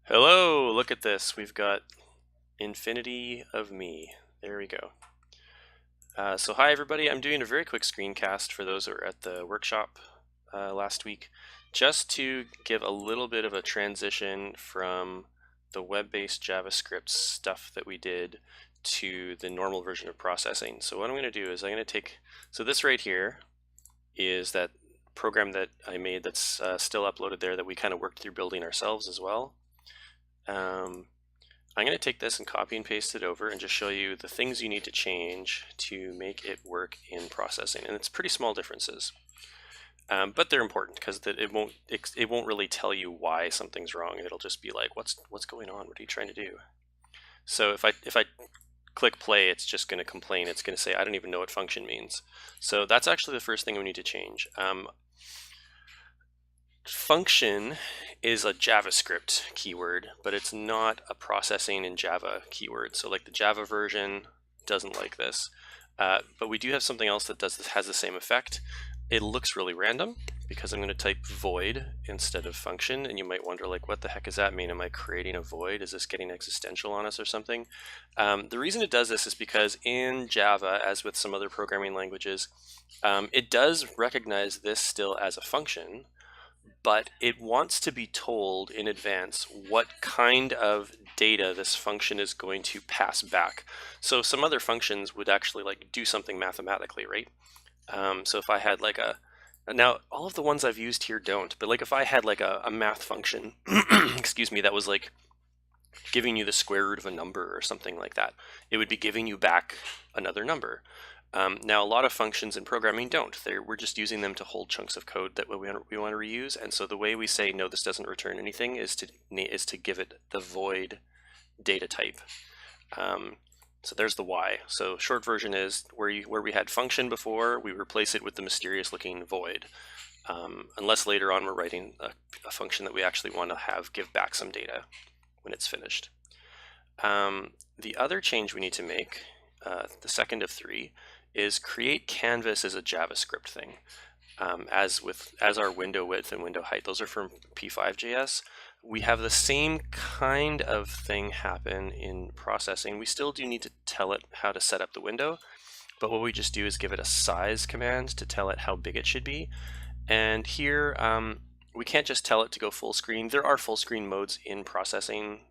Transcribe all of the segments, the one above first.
Hello, look at this. We've got infinity of me. There we go. So hi everybody, I'm doing a very quick screencast for those who were at the workshop last week, just to give a little bit of a transition from the web-based JavaScript stuff that we did to the normal version of processing. So what I'm going to do is I'm going to take, so this right here is that program that I made that's still uploaded there that we kind of worked through building ourselves as well. I'm going to take this and copy and paste it over and just show you the things you need to change to make it work in processing. And it's pretty small differences, but they're important because it won't really tell you why something's wrong. It'll just be like, what's going on? What are you trying to do? So if I click play, it's just going to complain. It's going to say, I don't even know what function means. So that's actually the first thing we need to change. Function is a JavaScript keyword, but it's not a processing in Java keyword. So like the Java version doesn't like this, but we do have something else that has the same effect. It looks really random because I'm going to type void instead of function, and you might wonder, like, what the heck does that mean? Am I creating a void? Is this getting existential on us or something? The reason it does this is because in Java, as with some other programming languages, it does recognize this still as a function, but it wants to be told in advance what kind of data this function is going to pass back. So some other functions would actually like do something mathematically, right? So if I had like now all of the ones I've used here don't, but like if I had like a math function, excuse me, that was like giving you the square root of a number or something like that, it would be giving you back another number. Now, a lot of functions in programming don't. We're just using them to hold chunks of code that we want to reuse. And so the way we say, no, this doesn't return anything is to give it the void data type. So there's the why. So short version is where we had function before, we replace it with the mysterious looking void. Unless later on we're writing a function that we actually want to have give back some data when it's finished. The other change we need to make, the second of three, is create canvas as a JavaScript thing. As our window width and window height, those are from p5js. We have the same kind of thing happen in processing. We still do need to tell it how to set up the window, but what we just do is give it a size command to tell it how big it should be. And here, we can't just tell it to go full screen. There are full screen modes in processing,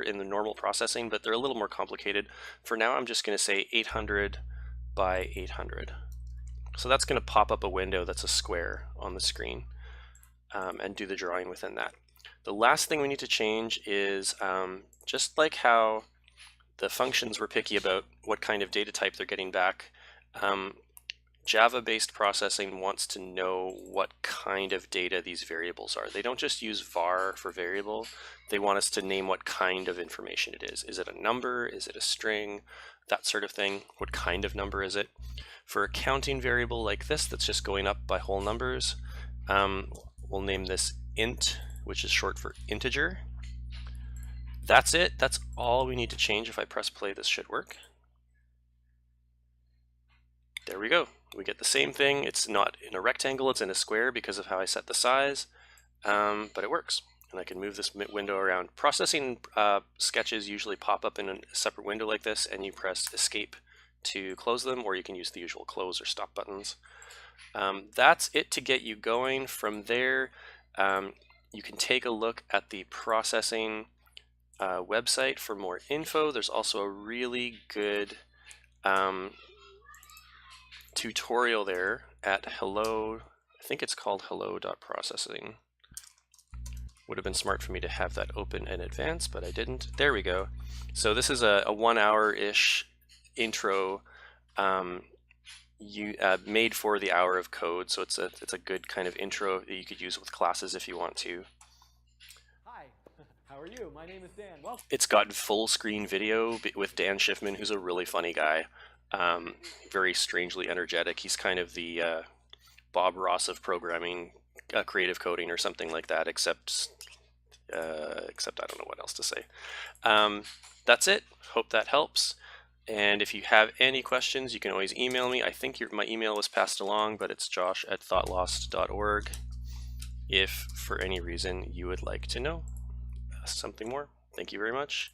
in the normal processing, but they're a little more complicated. For now, I'm just going to say 800 by 800. So that's going to pop up a window that's a square on the screen, and do the drawing within that. The last thing we need to change is just like how the functions were picky about what kind of data type they're getting back, Java-based processing wants to know what kind of data these variables are. They don't just use var for variable. They want us to name what kind of information it is. Is it a number? Is it a string? That sort of thing. What kind of number is it? For a counting variable like this that's just going up by whole numbers, we'll name this int, which is short for integer. That's it. That's all we need to change. If I press play, this should work. There we go. We get the same thing. It's not in a rectangle, it's in a square because of how I set the size, but it works. And I can move this window around. Processing sketches usually pop up in a separate window like this, and you press escape to close them, or you can use the usual close or stop buttons. That's it to get you going. From there, you can take a look at the processing website for more info. There's also a really good tutorial there at hello, I think it's called hello.processing. Would have been smart for me to have that open in advance, but I didn't. There we go. So this is a 1 hour-ish intro made for the hour of code. So it's a good kind of intro that you could use with classes if you want to. Hi, how are you? My name is Dan. Welcome. It's got full screen video with Dan Schiffman, who's a really funny guy. Very strangely energetic. He's kind of the Bob Ross of programming, creative coding or something like that, except I don't know what else to say. That's it. Hope that helps. And if you have any questions, you can always email me. I think my email was passed along, but it's josh@thoughtlost.org if for any reason you would like to know. something more. Thank you very much.